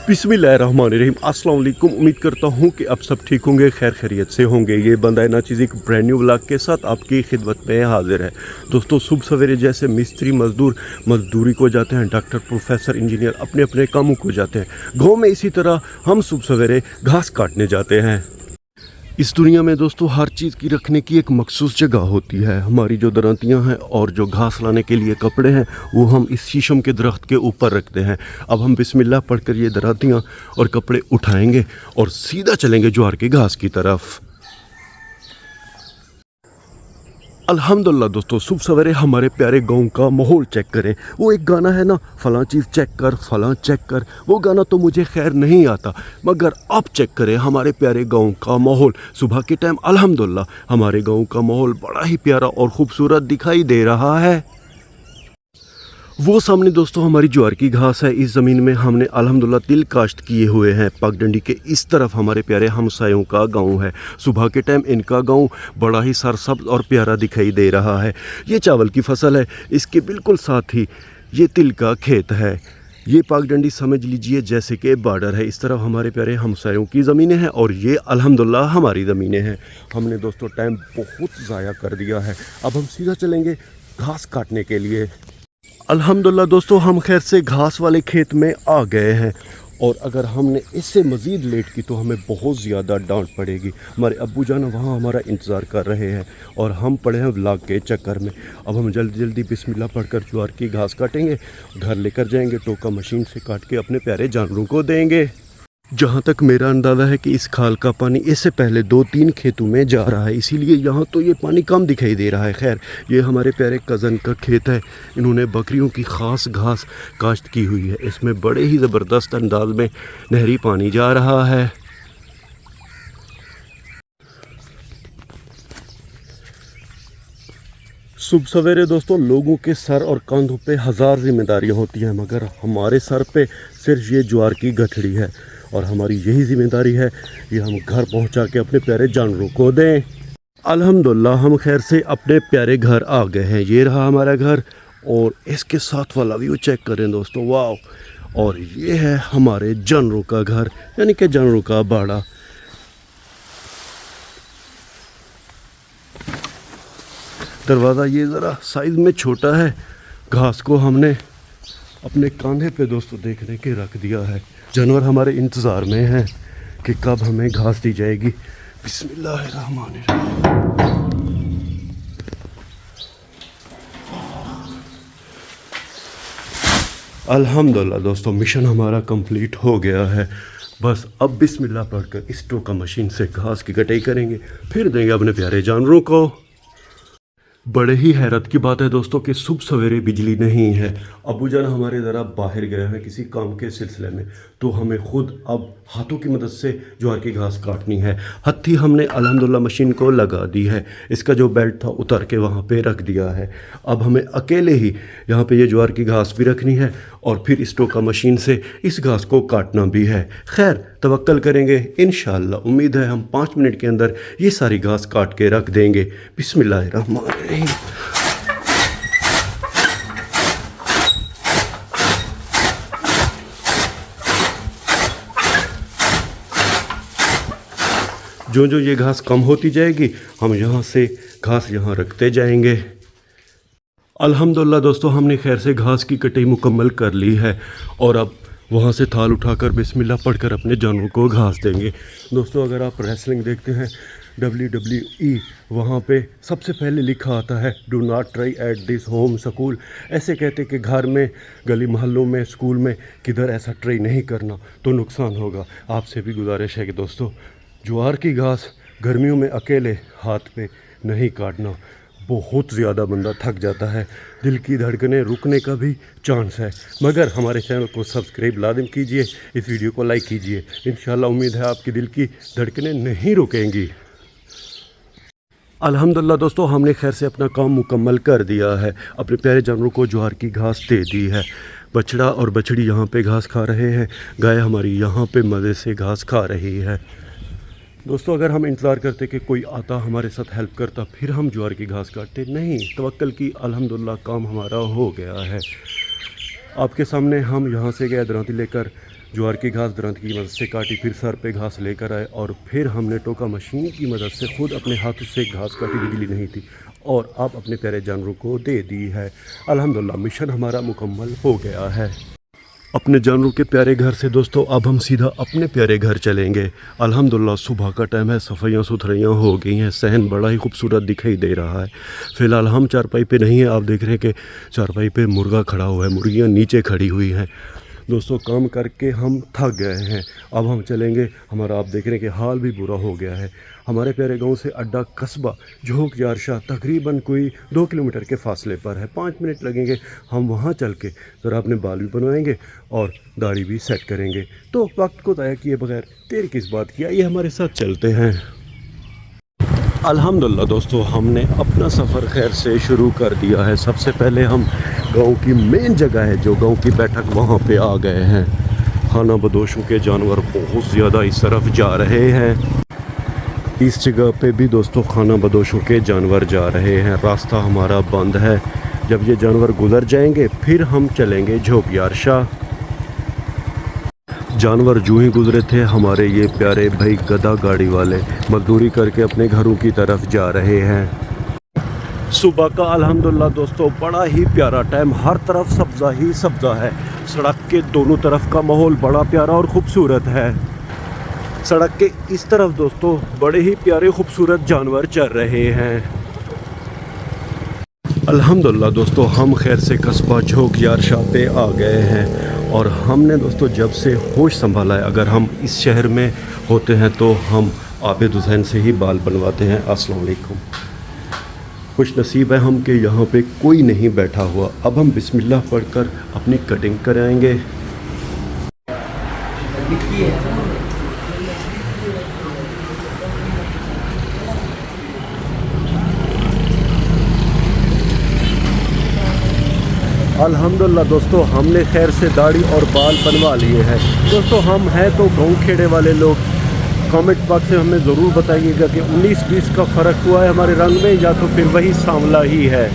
बिस्मिल्लाहिर्रहमानिर्रहीम। अस्सलाम वालेकुम। उम्मीद करता हूँ कि आप सब ठीक होंगे, खैर खैरियत से होंगे। ये बंदा ना चीज़ एक ब्रांड न्यू व्लॉग के साथ आपकी खिदमत में हाजिर है। दोस्तों, सुबह सवेरे जैसे मिस्त्री मजदूर मजदूरी को जाते हैं, डॉक्टर प्रोफेसर इंजीनियर अपने अपने कामों को जाते हैं, गाँव में इसी तरह हम सुबह सवेरे घास काटने जाते हैं। इस दुनिया में दोस्तों हर चीज़ की रखने की एक मखसूस जगह होती है। हमारी जो दरांतियाँ हैं और जो घास लाने के लिए कपड़े हैं वो हम इस शीशम के दरख्त के ऊपर रखते हैं। अब हम बिस्मिल्लाह पढ़कर ये दरांतियाँ और कपड़े उठाएंगे और सीधा चलेंगे ज्वार की घास की तरफ। अल्हम्दुलिल्लाह दोस्तों, सुबह सवेरे हमारे प्यारे गांव का माहौल चेक करें। वो एक गाना है ना, फ़लाँ चीज़ चेक कर, फ़लाँ चेक कर। वो गाना तो मुझे खैर नहीं आता, मगर अब चेक करें हमारे प्यारे गांव का माहौल। सुबह के टाइम अल्हम्दुलिल्लाह हमारे गांव का माहौल बड़ा ही प्यारा और ख़ूबसूरत दिखाई दे रहा है। वो सामने दोस्तों हमारी ज्वार की घास है। इस ज़मीन में हमने अल्हम्दुलिल्लाह तिल काश्त किए हुए हैं। पगडंडी के इस तरफ हमारे प्यारे हमसायों का गांव है। सुबह के टाइम इनका गांव बड़ा ही सरसब्ज और प्यारा दिखाई दे रहा है। ये चावल की फसल है, इसके बिल्कुल साथ ही ये तिल का खेत है। ये पगडंडी समझ लीजिए जैसे कि बॉर्डर है। इस तरफ हमारे प्यारे हमसायों की ज़मीनें हैं और ये अल्हम्दुलिल्लाह हमारी ज़मीनें हैं। हमने दोस्तों टाइम बहुत ज़ाया कर दिया है। अब हम सीधा चलेंगे घास काटने के लिए। अल्हम्दुलिल्लाह दोस्तों, हम खैर से घास वाले खेत में आ गए हैं और अगर हमने इससे मज़ीद लेट की तो हमें बहुत ज़्यादा डांट पड़ेगी। हमारे अब्बू जान वहाँ हमारा इंतज़ार कर रहे हैं और हम पड़े हैं व्लॉग के चक्कर में। अब हम जल्दी जल्दी बिस्मिल्लाह पढ़कर ज्वार की घास काटेंगे, घर लेकर जाएंगे, टोका मशीन से काट के अपने प्यारे जानवरों को देंगे। जहाँ तक मेरा अंदाज़ा है कि इस खाल का पानी इससे पहले 2-3 खेतों में जा रहा है, इसीलिए यहाँ तो ये पानी कम दिखाई दे रहा है। खैर, ये हमारे प्यारे कज़न का खेत है। इन्होंने बकरियों की ख़ास घास काश्त की हुई है। इसमें बड़े ही ज़बरदस्त अंदाज में नहरी पानी जा रहा है। सुबह सवेरे दोस्तों लोगों के सर और कंधों पे हज़ार जिम्मेदारियाँ होती हैं, मगर हमारे सर पे सिर्फ ये ज्वार की गठड़ी है और हमारी यही ज़िम्मेदारी है कि हम घर पहुंचा के अपने प्यारे जानवरों को दें। अल्हम्दुलिल्लाह हम खैर से अपने प्यारे घर आ गए हैं। ये रहा हमारा घर और इसके साथ वाला व्यू चेक करें दोस्तों, वाह। और ये है हमारे जानवरों का घर, यानी कि जानवरों का बाड़ा। दरवाज़ा ये ज़रा साइज़ में छोटा है। घास को हमने अपने कंधे पे दोस्तों देखने के रख दिया है। जानवर हमारे इंतज़ार में हैं कि कब हमें घास दी जाएगी। बिस्मिल्लाहिर्रहमानिर्रहीम। अल्हम्दुलिल्लाह दोस्तों, मिशन हमारा कंप्लीट हो गया है। बस अब बिस्मिल्लाह पढ़कर इस टोका मशीन से घास की कटाई करेंगे, फिर देंगे अपने प्यारे जानवरों को। बड़े ही हैरत की बात है दोस्तों कि सुबह सवेरे बिजली नहीं है। अबू जान हमारे ज़रा बाहर गए हैं किसी काम के सिलसिले में, तो हमें ख़ुद अब हाथों की मदद से ज्वार की घास काटनी है। हत्थी हमने अल्हम्दुलिल्लाह मशीन को लगा दी है। इसका जो बेल्ट था उतार के वहाँ पे रख दिया है। अब हमें अकेले ही यहाँ पे ये ज्वार की घास भी रखनी है और फिर इस टोका मशीन से इस घास को काटना भी है। खैर, तवक्कल करेंगे, इंशाअल्लाह उम्मीद है हम 5 मिनट के अंदर ये सारी घास काट के रख देंगे। बिस्मिल्लाहिर्रहमानिर्रहीम। जो जो ये घास कम होती जाएगी हम यहाँ से घास यहाँ रखते जाएंगे। अल्हम्दुलिल्लाह दोस्तों, हमने खैर से घास की कटाई मुकम्मल कर ली है और अब वहाँ से थाल उठाकर बिस्मिल्लाह पढ़कर अपने जानवरों को घास देंगे। दोस्तों, अगर आप रेसलिंग देखते हैं WWE, वहाँ पे सबसे पहले लिखा आता है do not try at this home school. ऐसे कहते कि घर में, गली मोहल्लों में, स्कूल में किधर ऐसा ट्राई नहीं करना तो नुकसान होगा। आपसे भी गुजारिश है कि दोस्तों ज्वार की घास गर्मियों में अकेले हाथ पे नहीं काटना, बहुत ज़्यादा बंदा थक जाता है, दिल की धड़कनें रुकने का भी चांस है। मगर हमारे चैनल को सब्सक्राइब लाजिम कीजिए, इस वीडियो को लाइक कीजिए। इंशाल्लाह उम्मीद है आपकी दिल की धड़कनें नहीं रुकेंगी। अल्हम्दुलिल्लाह दोस्तों, हमने खैर से अपना काम मुकम्मल कर दिया है। अपने प्यारे जानवरों को ज्वार की घास दे दी है। बछड़ा और बछड़ी यहाँ पे घास खा रहे हैं, गाय हमारी यहाँ पे मज़े से घास खा रही है। दोस्तों, अगर हम इंतज़ार करते कि कोई आता हमारे साथ हेल्प करता फिर हम ज्वार की घास काटते, नहीं, तवक्कल की, अल्हम्दुलिल्लाह काम हमारा हो गया है। आपके सामने हम यहाँ से गए दरांती लेकर, ज्वार की घास दरांती की मदद से काटी, फिर सर पे घास लेकर आए और फिर हमने टोका मशीन की मदद से खुद अपने हाथों से घास काटी, बिजली नहीं थी और अब अपने प्यारे जानवरों को दे दी है। अल्हम्दुलिल्लाह मिशन हमारा मुकम्मल हो गया है। अपने जानवरों के प्यारे घर से दोस्तों अब हम सीधा अपने प्यारे घर चलेंगे। अल्हम्दुलिल्लाह सुबह का टाइम है, सफाइयाँ सुथराइयाँ हो गई हैं, सहन बड़ा ही खूबसूरत दिखाई दे रहा है। फ़िलहाल हम चारपाई पे नहीं हैं, आप देख रहे हैं कि चारपाई पे मुर्गा खड़ा हुआ है, मुर्गियाँ नीचे खड़ी हुई हैं। दोस्तों काम करके हम थक गए हैं, अब हम चलेंगे। हमारा आप देख रहे हैं कि हाल भी बुरा हो गया है। हमारे प्यारे गांव से अड्डा कस्बा झोंक यारशाह तकरीबन कोई 2 किलोमीटर के फासले पर है। 5 मिनट लगेंगे, हम वहां चल के ज़रा अपने बाल भी बनवाएंगे और दाढ़ी भी सेट करेंगे। तो वक्त को तय किए बगैर देर किस बात की, आइए हमारे साथ चलते हैं। अल्हम्दुलिल्लाह दोस्तों हमने अपना सफ़र खैर से शुरू कर दिया है। सबसे पहले हम गांव की मेन जगह है जो गांव की बैठक, वहां पे आ गए हैं। खाना बदोशों के जानवर बहुत ज़्यादा इस तरफ जा रहे हैं। इस जगह पे भी दोस्तों खाना बदोशों के जानवर जा रहे हैं। रास्ता हमारा बंद है, जब ये जानवर गुजर जाएंगे फिर हम चलेंगे झोंक यारशाह। जानवर जूँ ही गुजरे थे हमारे ये प्यारे भाई गधा गाड़ी वाले मजदूरी करके अपने घरों की तरफ जा रहे हैं। सुबह का अल्हम्दुलिल्लाह दोस्तों बड़ा ही प्यारा टाइम, हर तरफ सब्ज़ा ही सब्ज़ा है। सड़क के दोनों तरफ का माहौल बड़ा प्यारा और ख़ूबसूरत है। सड़क के इस तरफ दोस्तों बड़े ही प्यारे खूबसूरत जानवर चल रहे हैं। अल्हम्दुलिल्लाह दोस्तों हम खैर से कस्बा झोंक यारशाह पे आ गए हैं और हमने दोस्तों जब से होश संभाला है, अगर हम इस शहर में होते हैं तो हम आबिद हुसैन से ही बाल बनवाते हैं। अस्सलाम वालेकुम। खुश नसीब है हम कि यहाँ पे कोई नहीं बैठा हुआ। अब हम बिस्मिल्लाह पढ़कर अपनी कटिंग कराएंगे। अल्हम्दुलिल्लाह दोस्तों हमने खैर से दाढ़ी और बाल बनवा लिए हैं। दोस्तों हम हैं तो गाँव खेड़े वाले लोग। कमेंट बॉक्स में हमें ज़रूर बताइएगा कि 19-20 का फ़र्क हुआ है हमारे रंग में या तो फिर वही सांवला ही है।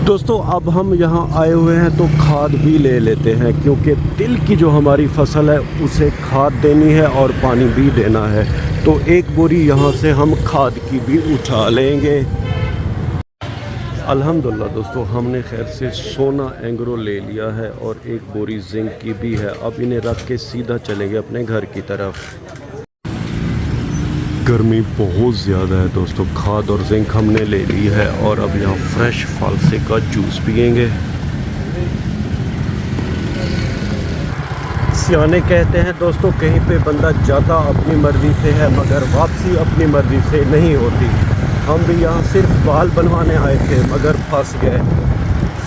दोस्तों अब हम यहाँ आए हुए हैं तो खाद भी ले लेते हैं, क्योंकि तिल की जो हमारी फसल है उसे खाद देनी है और पानी भी देना है। तो एक बोरी यहाँ से हम खाद की भी उठा लेंगे। अल्हम्दुलिल्लाह दोस्तों हमने खैर से सोना एंग्रो ले लिया है और एक बोरी जिंक की भी है। अब इन्हें रख के सीधा चलेंगे अपने घर की तरफ। गर्मी बहुत ज़्यादा है दोस्तों, खाद और जिंक हमने ले ली है और अब यहाँ फ्रेश फालसे का जूस पियेंगे। सियाने कहते हैं दोस्तों कहीं पे बंदा जाता अपनी मर्ज़ी से है मगर वापसी अपनी मर्ज़ी से नहीं होती। हम भी यहाँ सिर्फ बाल बनवाने आए थे मगर फंस गए।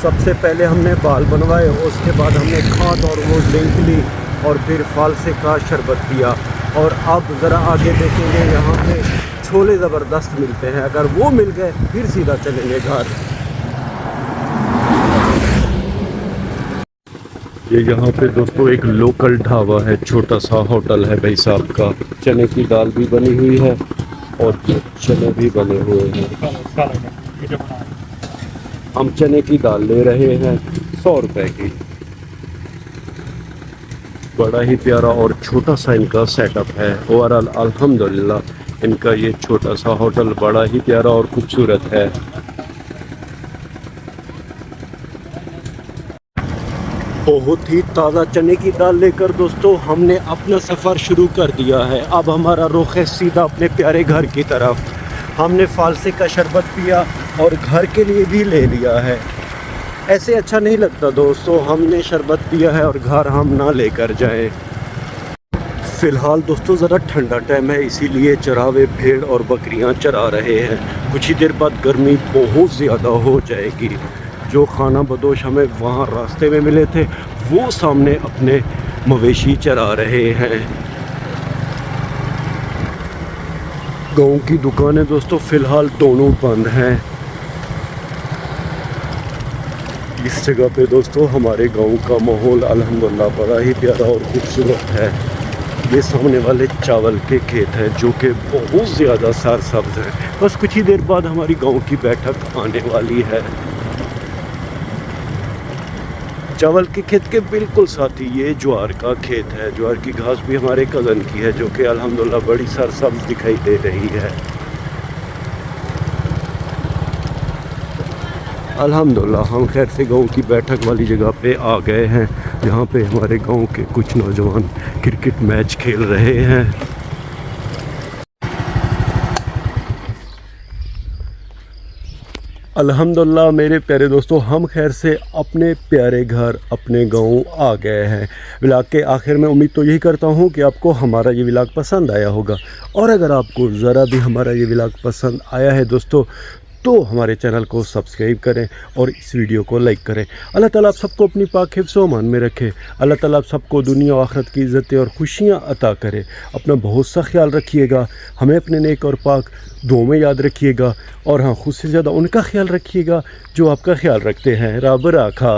सबसे पहले हमने बाल बनवाए, उसके बाद हमने खाद और वो जिंक ली और फिर फालसे का शरबत पिया। और अब ज़रा आगे देखेंगे यहाँ पे छोले ज़बरदस्त मिलते हैं, अगर वो मिल गए फिर सीधा चलेंगे घर। ये यहाँ पे दोस्तों एक लोकल ढाबा है, छोटा सा होटल है भाई साहब का। चने की दाल भी बनी हुई है और चने भी बने हुए हैं। हम चने की दाल ले रहे हैं 100 रुपए की। बड़ा ही प्यारा और छोटा सा इनका सेटअप है। ओवरऑल अल्हम्दुलिल्लाह इनका ये छोटा सा होटल बड़ा ही प्यारा और खूबसूरत है। बहुत ही ताज़ा चने की दाल लेकर दोस्तों हमने अपना सफ़र शुरू कर दिया है। अब हमारा रुख है सीधा अपने प्यारे घर की तरफ। हमने फालसे का शरबत पिया और घर के लिए भी ले लिया है। ऐसे अच्छा नहीं लगता दोस्तों, हमने शरबत पिया है और घर हम ना लेकर जाएं। फ़िलहाल दोस्तों ज़रा ठंडा टाइम है, इसीलिए चरावे भेड़ और बकरियां चरा रहे हैं। कुछ ही देर बाद गर्मी बहुत ज़्यादा हो जाएगी। जो खाना बदोश हमें वहाँ रास्ते में मिले थे वो सामने अपने मवेशी चरा रहे हैं। गाँव की दुकानें दोस्तों फ़िलहाल दोनों बंद हैं। इस जगह पे दोस्तों हमारे गांव का माहौल अल्हम्दुलिल्लाह बड़ा ही प्यारा और खूबसूरत है। ये सामने वाले चावल के खेत हैं जो कि बहुत ज़्यादा सरसब्ज़ हैं। बस कुछ ही देर बाद हमारी गांव की बैठक आने वाली है। चावल के खेत के बिल्कुल साथ ही ये ज्वार का खेत है। ज्वार की घास भी हमारे कज़न की है, जो कि अल्हम्दुलिल्लाह बड़ी सरसब्ज दिखाई दे रही है। अल्हम्दुलिल्लाह हम खैर से गांव की बैठक वाली जगह पे आ गए हैं, जहाँ पे हमारे गांव के कुछ नौजवान क्रिकेट मैच खेल रहे हैं। अल्हम्दुलिल्लाह मेरे प्यारे दोस्तों, हम खैर से अपने प्यारे घर अपने गांव आ गए हैं। व्लॉग के आखिर में उम्मीद तो यही करता हूं कि आपको हमारा ये व्लॉग पसंद आया होगा, और अगर आपको ज़रा भी हमारा ये व्लॉग पसंद आया है दोस्तों, तो हमारे चैनल को सब्सक्राइब करें और इस वीडियो को लाइक करें। अल्लाह ताला आप सबको अपनी पाक हिफ्ज़ व अमान में रखे। अल्लाह ताला आप सबको दुनिया और आखिरत की इज़्ज़तें और खुशियाँ अता करे। अपना बहुत सा ख्याल रखिएगा, हमें अपने नेक और पाक दुआओं में याद रखिएगा, और हाँ, खुद से ज़्यादा उनका ख्याल रखिएगा जो आपका ख्याल रखते हैं। रब राखा।